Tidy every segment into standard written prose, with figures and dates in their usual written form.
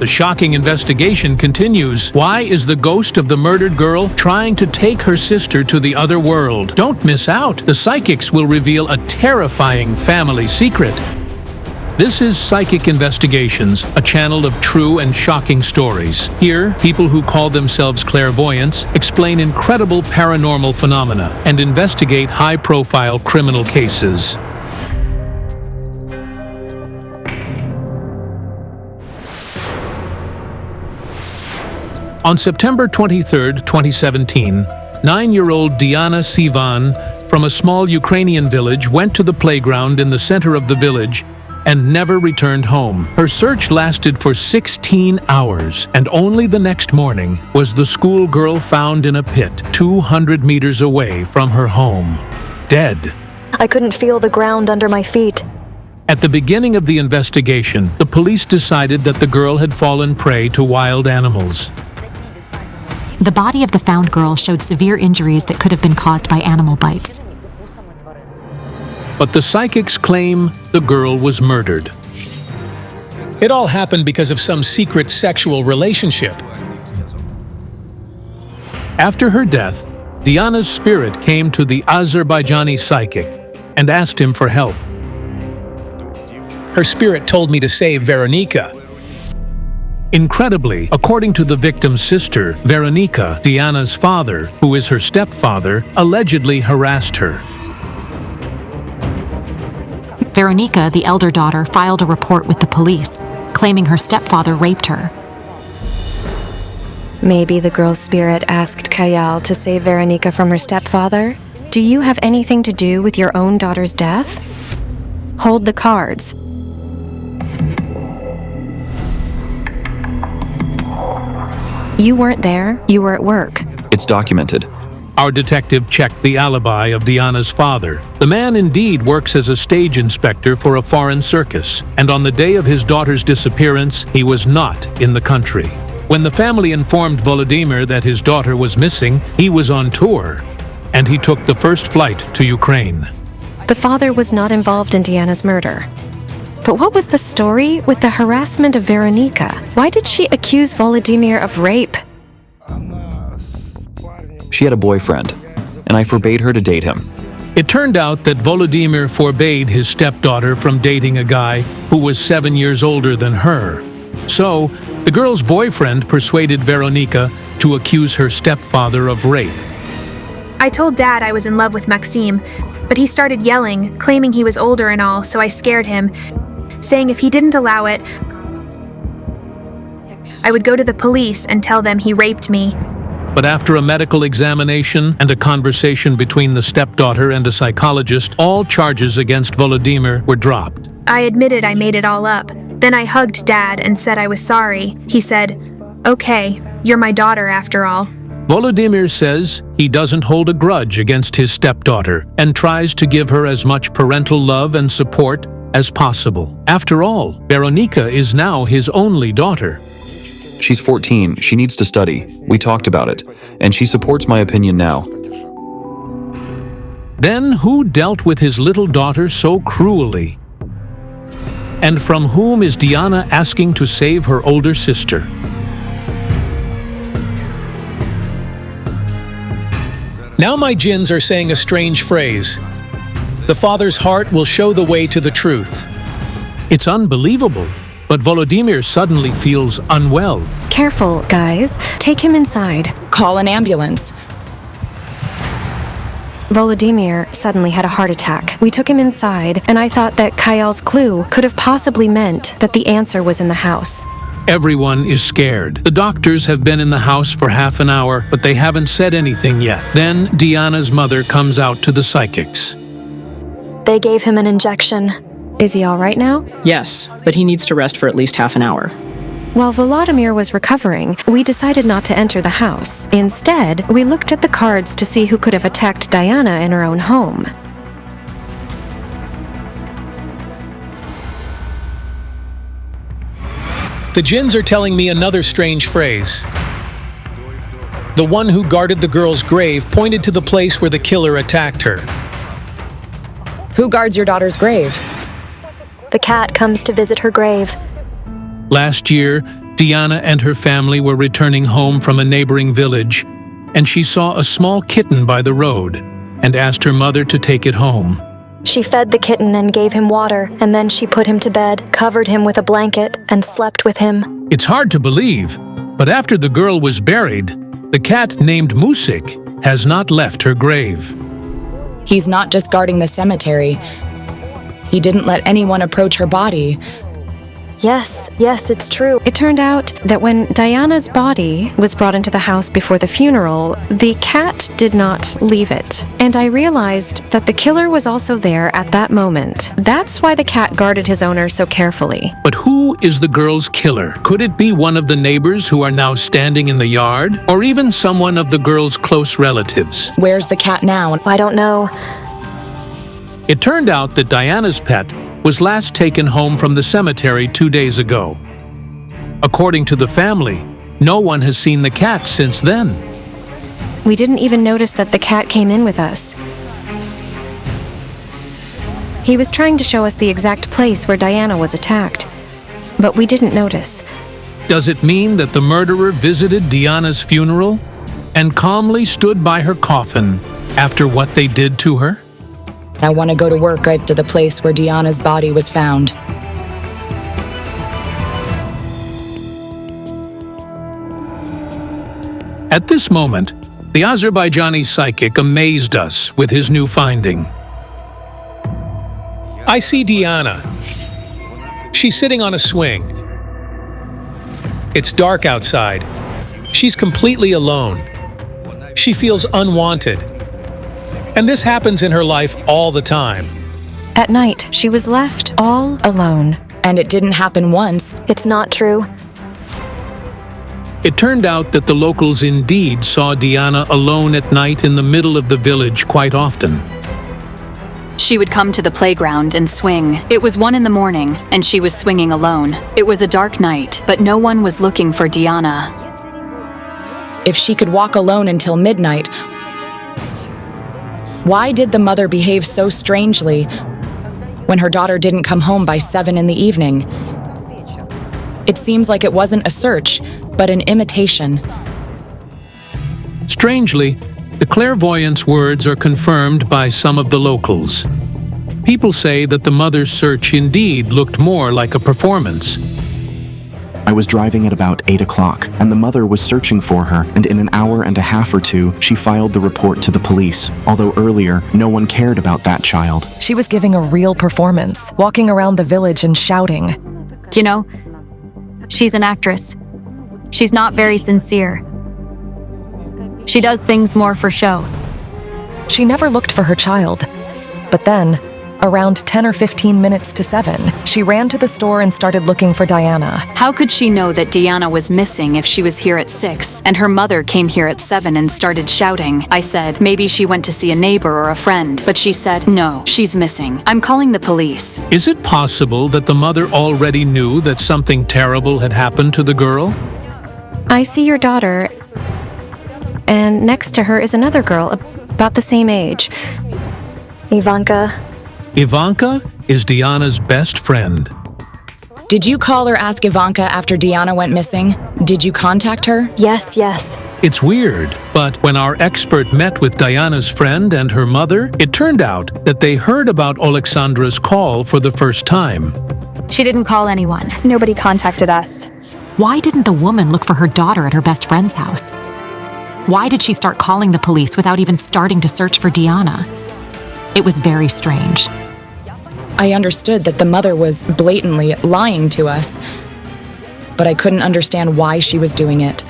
The shocking investigation continues. Why is the ghost of the murdered girl trying to take her sister to the other world? Don't miss out. The psychics will reveal a terrifying family secret. This is Psychic Investigations, a channel of true and shocking stories. Here, people who call themselves clairvoyants explain incredible paranormal phenomena and investigate high-profile criminal cases. On September 23, 2017, 9-year-old Diana Sivan from a small Ukrainian village went to the playground in the center of the village and never returned home. Her search lasted for 16 hours, and only the next morning was the schoolgirl found in a pit 200 meters away from her home, dead. I couldn't feel the ground under my feet. At the beginning of the investigation, the police decided that the girl had fallen prey to wild animals. The body of the found girl showed severe injuries that could have been caused by animal bites. But the psychics claim the girl was murdered. It all happened because of some secret sexual relationship. After her death, Diana's spirit came to the Azerbaijani psychic and asked him for help. Her spirit told me to save Veronica. Incredibly, according to the victim's sister, Veronica, Diana's father, who is her stepfather, allegedly harassed her. Veronica, the elder daughter, filed a report with the police, claiming her stepfather raped her. Maybe the girl's spirit asked Kayal to save Veronica from her stepfather? Do you have anything to do with your own daughter's death? Hold the cards. You weren't there, you were at work. It's documented. Our detective checked the alibi of Diana's father. The man indeed works as a stage inspector for a foreign circus, and on the day of his daughter's disappearance, he was not in the country. When the family informed Volodymyr that his daughter was missing, he was on tour, and he took the first flight to Ukraine. The father was not involved in Diana's murder. But what was the story with the harassment of Veronica? Why did she accuse Volodymyr of rape? She had a boyfriend, and I forbade her to date him. It turned out that Volodymyr forbade his stepdaughter from dating a guy who was 7 years older than her. So, the girl's boyfriend persuaded Veronica to accuse her stepfather of rape. I told Dad I was in love with Maxime, but he started yelling, claiming he was older and all, so I scared him, saying if he didn't allow it, I would go to the police and tell them he raped me. But after a medical examination and a conversation between the stepdaughter and a psychologist, all charges against Volodymyr were dropped. I admitted I made it all up. Then I hugged Dad and said I was sorry. He said, "Okay, you're my daughter after all." Volodymyr says he doesn't hold a grudge against his stepdaughter and tries to give her as much parental love and support as possible. After all, Veronica is now his only daughter. She's 14, she needs to study. We talked about it, and she supports my opinion now. Then who dealt with his little daughter so cruelly? And from whom is Diana asking to save her older sister? Now my jinns are saying a strange phrase. The father's heart will show the way to the truth. It's unbelievable, but Volodymyr suddenly feels unwell. Careful, guys. Take him inside. Call an ambulance. Volodymyr suddenly had a heart attack. We took him inside, and I thought that Kayal's clue could have possibly meant that the answer was in the house. Everyone is scared. The doctors have been in the house for half an hour, but they haven't said anything yet. Then Diana's mother comes out to the psychics. They gave him an injection. Is he all right now? Yes, but he needs to rest for at least half an hour. While Volodymyr was recovering, we decided not to enter the house. Instead, we looked at the cards to see who could have attacked Diana in her own home. The jinns are telling me another strange phrase. The one who guarded the girl's grave pointed to the place where the killer attacked her. Who guards your daughter's grave? The cat comes to visit her grave. Last year, Diana and her family were returning home from a neighboring village, and she saw a small kitten by the road and asked her mother to take it home. She fed the kitten and gave him water, and then she put him to bed, covered him with a blanket, and slept with him. It's hard to believe, but after the girl was buried, the cat named Musik has not left her grave. He's not just guarding the cemetery. He didn't let anyone approach her body. Yes, it's true. It turned out that when Diana's body was brought into the house before the funeral, the cat did not leave it. And I realized that the killer was also there at that moment. That's why the cat guarded his owner so carefully. But who is the girl's killer? Could it be one of the neighbors who are now standing in the yard? Or even someone of the girl's close relatives? Where's the cat now? I don't know. It turned out that Diana's pet was last taken home from the cemetery 2 days ago. According to the family, no one has seen the cat since then. We didn't even notice that the cat came in with us. He was trying to show us the exact place where Diana was attacked, but we didn't notice. Does it mean that the murderer visited Diana's funeral and calmly stood by her coffin after what they did to her? I want to go to work right to the place where Diana's body was found. At this moment, the Azerbaijani psychic amazed us with his new finding. I see Diana. She's sitting on a swing. It's dark outside. She's completely alone. She feels unwanted. And this happens in her life all the time. At night, she was left all alone. And it didn't happen once. It's not true. It turned out that the locals indeed saw Diana alone at night in the middle of the village quite often. She would come to the playground and swing. It was 1 a.m, and she was swinging alone. It was a dark night, but no one was looking for Diana. If she could walk alone until midnight, why did the mother behave so strangely when her daughter didn't come home by 7 p.m? It seems like it wasn't a search, but an imitation. Strangely, the clairvoyant's words are confirmed by some of the locals. People say that the mother's search indeed looked more like a performance. I was driving at about 8 o'clock, and the mother was searching for her, and in an hour and a half or two, she filed the report to the police, although earlier, no one cared about that child. She was giving a real performance, walking around the village and shouting. You know, she's an actress. She's not very sincere. She does things more for show. She never looked for her child. But then, around 10 or 15 minutes to 7, she ran to the store and started looking for Diana. How could she know that Diana was missing if she was here at 6 and her mother came here at 7 and started shouting? I said, maybe she went to see a neighbor or a friend, but she said, no, she's missing. I'm calling the police. Is it possible that the mother already knew that something terrible had happened to the girl? I see your daughter, and next to her is another girl about the same age. Ivanka. Ivanka is Diana's best friend. Did you call or ask Ivanka after Diana went missing? Did you contact her? Yes. It's weird, but when our expert met with Diana's friend and her mother, it turned out that they heard about Alexandra's call for the first time. She didn't call anyone. Nobody contacted us. Why didn't the woman look for her daughter at her best friend's house? Why did she start calling the police without even starting to search for Diana? It was very strange. I understood that the mother was blatantly lying to us, but I couldn't understand why she was doing it.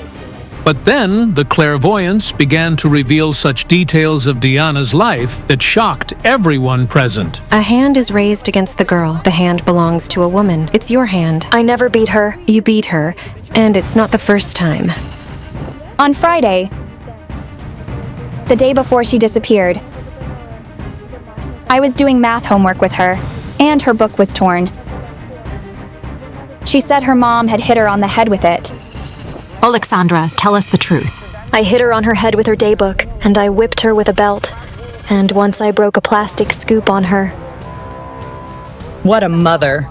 But then the clairvoyance began to reveal such details of Diana's life that shocked everyone present. A hand is raised against the girl. The hand belongs to a woman. It's your hand. I never beat her. You beat her, and it's not the first time. On Friday, the day before she disappeared, I was doing math homework with her, and her book was torn. She said her mom had hit her on the head with it. Alexandra, tell us the truth. I hit her on her head with her daybook, and I whipped her with a belt. And once I broke a plastic scoop on her. What a mother.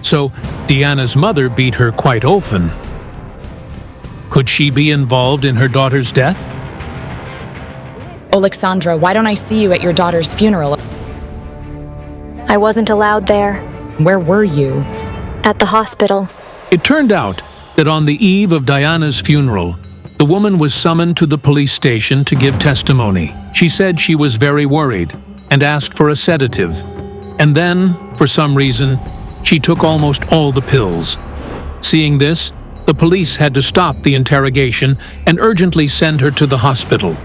So Diana's mother beat her quite often. Could she be involved in her daughter's death? Alexandra, why don't I see you at your daughter's funeral? I wasn't allowed there. Where were you? At the hospital. It turned out that on the eve of Diana's funeral, the woman was summoned to the police station to give testimony. She said she was very worried and asked for a sedative. And then, for some reason, she took almost all the pills. Seeing this, the police had to stop the interrogation and urgently send her to the hospital.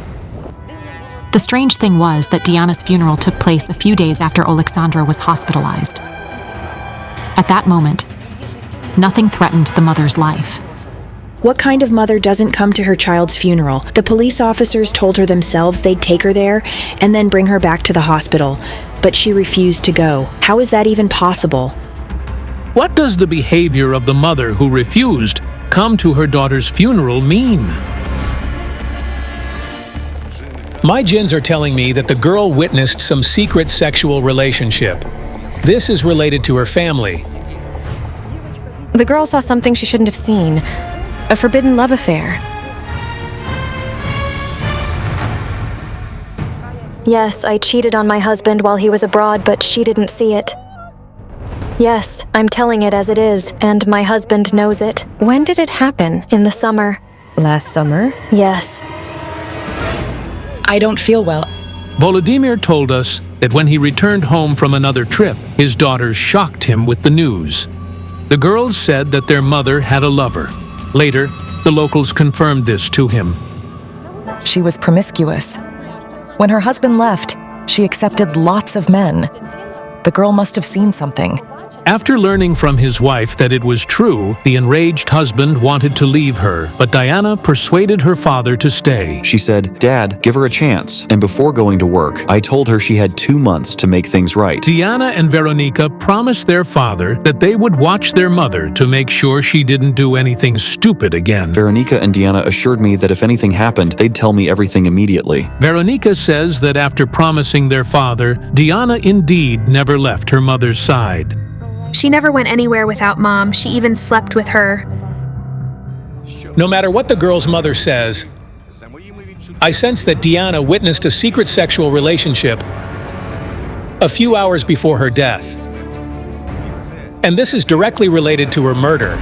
The strange thing was that Diana's funeral took place a few days after Alexandra was hospitalized. At that moment, nothing threatened the mother's life. What kind of mother doesn't come to her child's funeral? The police officers told her themselves they'd take her there and then bring her back to the hospital, but she refused to go. How is that even possible? What does the behavior of the mother who refused come to her daughter's funeral mean? My gins are telling me that the girl witnessed some secret sexual relationship. This is related to her family. The girl saw something she shouldn't have seen. A forbidden love affair. Yes, I cheated on my husband while he was abroad, but she didn't see it. Yes, I'm telling it as it is, and my husband knows it. When did it happen? In the summer. Last summer? Yes. I don't feel well. Volodymyr told us that when he returned home from another trip, his daughters shocked him with the news. The girls said that their mother had a lover. Later, the locals confirmed this to him. She was promiscuous. When her husband left, she accepted lots of men. The girl must have seen something. After learning from his wife that it was true, the enraged husband wanted to leave her, but Diana persuaded her father to stay. She said, "Dad, give her a chance." And before going to work, I told her she had 2 months to make things right. Diana and Veronica promised their father that they would watch their mother to make sure she didn't do anything stupid again. Veronica and Diana assured me that if anything happened, they'd tell me everything immediately. Veronica says that after promising their father, Diana indeed never left her mother's side. She never went anywhere without Mom. She even slept with her. No matter what the girl's mother says, I sense that Diana witnessed a secret sexual relationship a few hours before her death. And this is directly related to her murder.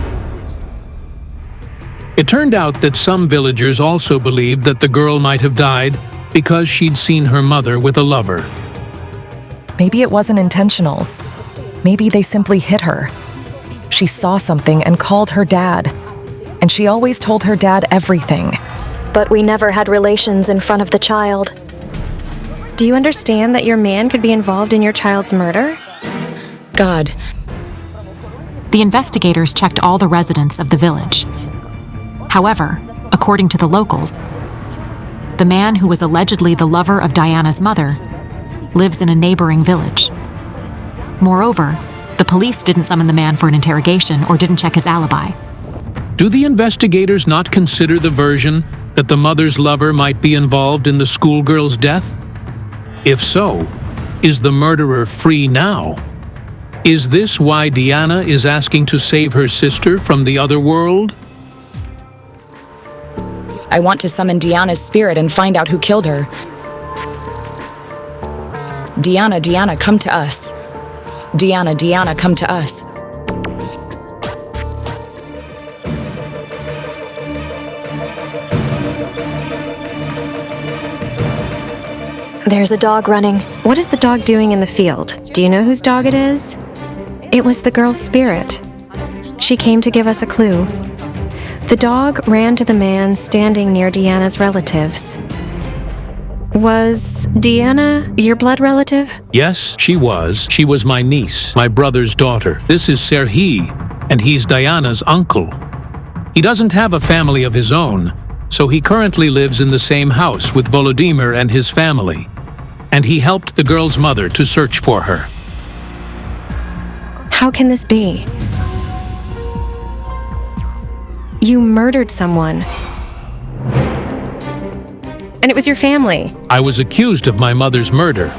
It turned out that some villagers also believed that the girl might have died because she'd seen her mother with a lover. Maybe it wasn't intentional. Maybe they simply hit her. She saw something and called her dad. And she always told her dad everything. But we never had relations in front of the child. Do you understand that your man could be involved in your child's murder? God. The investigators checked all the residents of the village. However, according to the locals, the man who was allegedly the lover of Diana's mother lives in a neighboring village. Moreover, the police didn't summon the man for an interrogation or didn't check his alibi. Do the investigators not consider the version that the mother's lover might be involved in the schoolgirl's death? If so, is the murderer free now? Is this why Diana is asking to save her sister from the other world? I want to summon Diana's spirit and find out who killed her. Diana, come to us. Diana, come to us. There's a dog running. What is the dog doing in the field? Do you know whose dog it is? It was the girl's spirit. She came to give us a clue. The dog ran to the man standing near Diana's relatives. Was Diana your blood relative? Yes, she was. She was my niece, my brother's daughter. This is Serhiy, and he's Diana's uncle. He doesn't have a family of his own, so he currently lives in the same house with Volodymyr and his family. And he helped the girl's mother to search for her. How can this be? You murdered someone. And it was your family. I was accused of my mother's murder.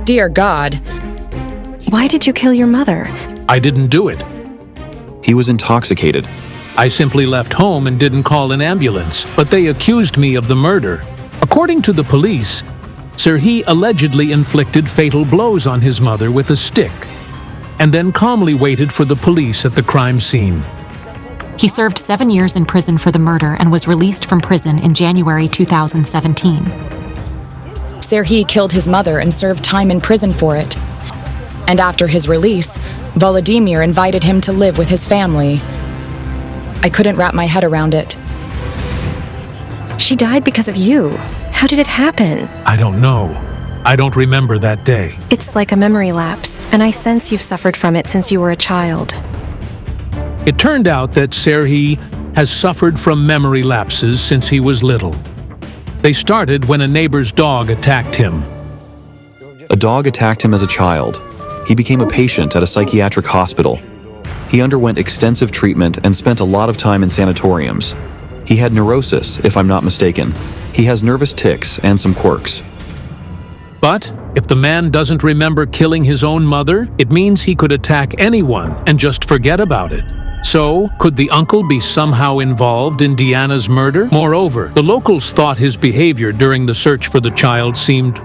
Dear God. Why did you kill your mother? I didn't do it. He was intoxicated. I simply left home and didn't call an ambulance, but they accused me of the murder. According to the police, Serhi allegedly inflicted fatal blows on his mother with a stick, and then calmly waited for the police at the crime scene. He served 7 years in prison for the murder and was released from prison in January 2017. Serhi killed his mother and served time in prison for it. And after his release, Volodymyr invited him to live with his family. I couldn't wrap my head around it. She died because of you. How did it happen? I don't know. I don't remember that day. It's like a memory lapse, and I sense you've suffered from it since you were a child. It turned out that Serhi has suffered from memory lapses since he was little. They started when a neighbor's dog attacked him. A dog attacked him as a child. He became a patient at a psychiatric hospital. He underwent extensive treatment and spent a lot of time in sanatoriums. He had neurosis, if I'm not mistaken. He has nervous tics and some quirks. But if the man doesn't remember killing his own mother, it means he could attack anyone and just forget about it. So, could the uncle be somehow involved in Diana's murder? Moreover, the locals thought his behavior during the search for the child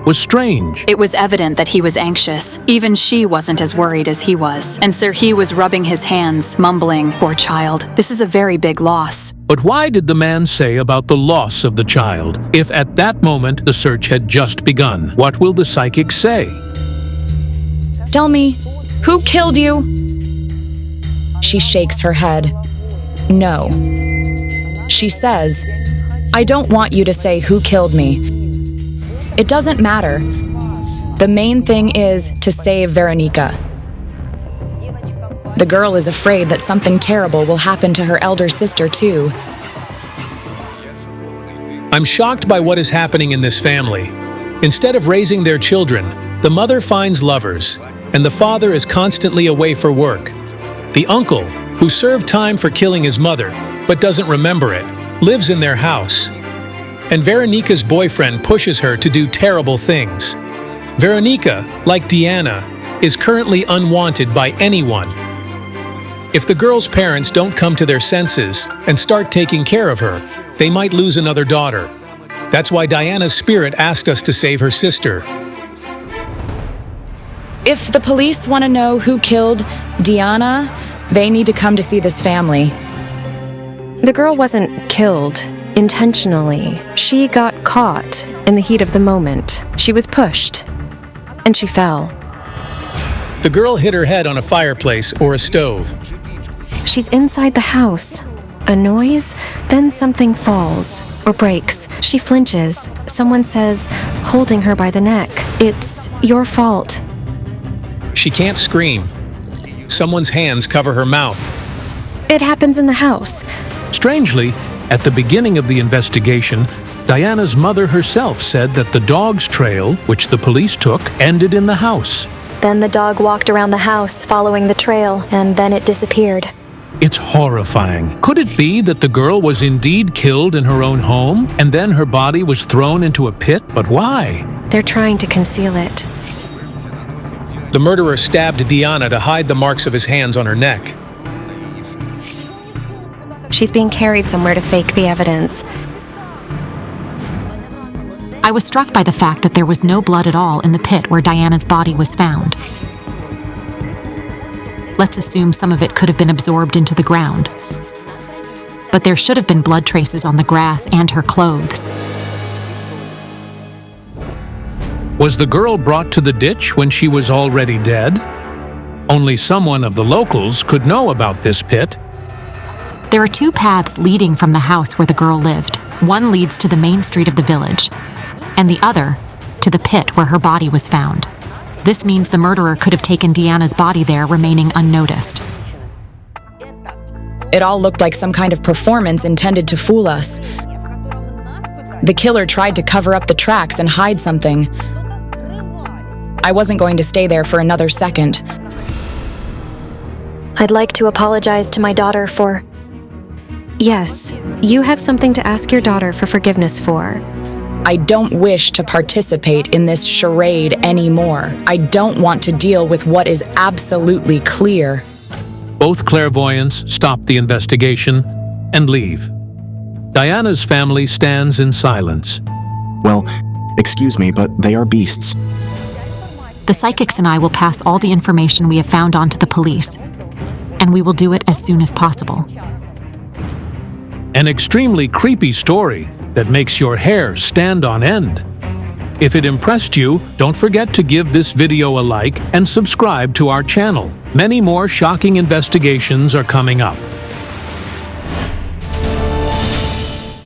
was strange. It was evident that he was anxious. Even she wasn't as worried as he was. And Serhi was rubbing his hands, mumbling, "Poor child. This is a very big loss." But why did the man say about the loss of the child, if at that moment the search had just begun? What will the psychic say? Tell me, who killed you? She shakes her head. No. She says, I don't want you to say who killed me. It doesn't matter. The main thing is to save Veronica. The girl is afraid that something terrible will happen to her elder sister too. I'm shocked by what is happening in this family. Instead of raising their children, the mother finds lovers, and the father is constantly away for work. The uncle, who served time for killing his mother, but doesn't remember it, lives in their house. And Veronica's boyfriend pushes her to do terrible things. Veronica, like Diana, is currently unwanted by anyone. If the girl's parents don't come to their senses and start taking care of her, they might lose another daughter. That's why Diana's spirit asked us to save her sister. If the police want to know who killed Diana, they need to come to see this family. The girl wasn't killed intentionally. She got caught in the heat of the moment. She was pushed, and she fell. The girl hit her head on a fireplace or a stove. She's inside the house. A noise, then something falls or breaks. She flinches. Someone says, holding her by the neck, "It's your fault." She can't scream. Someone's hands cover her mouth. It happens in the house. Strangely, at the beginning of the investigation, Diana's mother herself said that the dog's trail, which the police took, ended in the house. Then the dog walked around the house, following the trail, and then it disappeared. It's horrifying. Could it be that the girl was indeed killed in her own home, and then her body was thrown into a pit? But why? They're trying to conceal it. The murderer stabbed Diana to hide the marks of his hands on her neck. She's being carried somewhere to fake the evidence. I was struck by the fact that there was no blood at all in the pit where Diana's body was found. Let's assume some of it could have been absorbed into the ground. But there should have been blood traces on the grass and her clothes. Was the girl brought to the ditch when she was already dead? Only someone of the locals could know about this pit. There are two paths leading from the house where the girl lived. One leads to the main street of the village, and the other to the pit where her body was found. This means the murderer could have taken Diana's body there, remaining unnoticed. It all looked like some kind of performance intended to fool us. The killer tried to cover up the tracks and hide something. I wasn't going to stay there for another second. I'd like to apologize to my daughter for... Yes, you have something to ask your daughter for forgiveness for. I don't wish to participate in this charade anymore. I don't want to deal with what is absolutely clear. Both clairvoyants stopped the investigation and leave. Diana's family stands in silence. Well, excuse me, but they are beasts. The psychics and I will pass all the information we have found on to the police, and we will do it as soon as possible. An extremely creepy story that makes your hair stand on end. If it impressed you, don't forget to give this video a like and subscribe to our channel. Many more shocking investigations are coming up.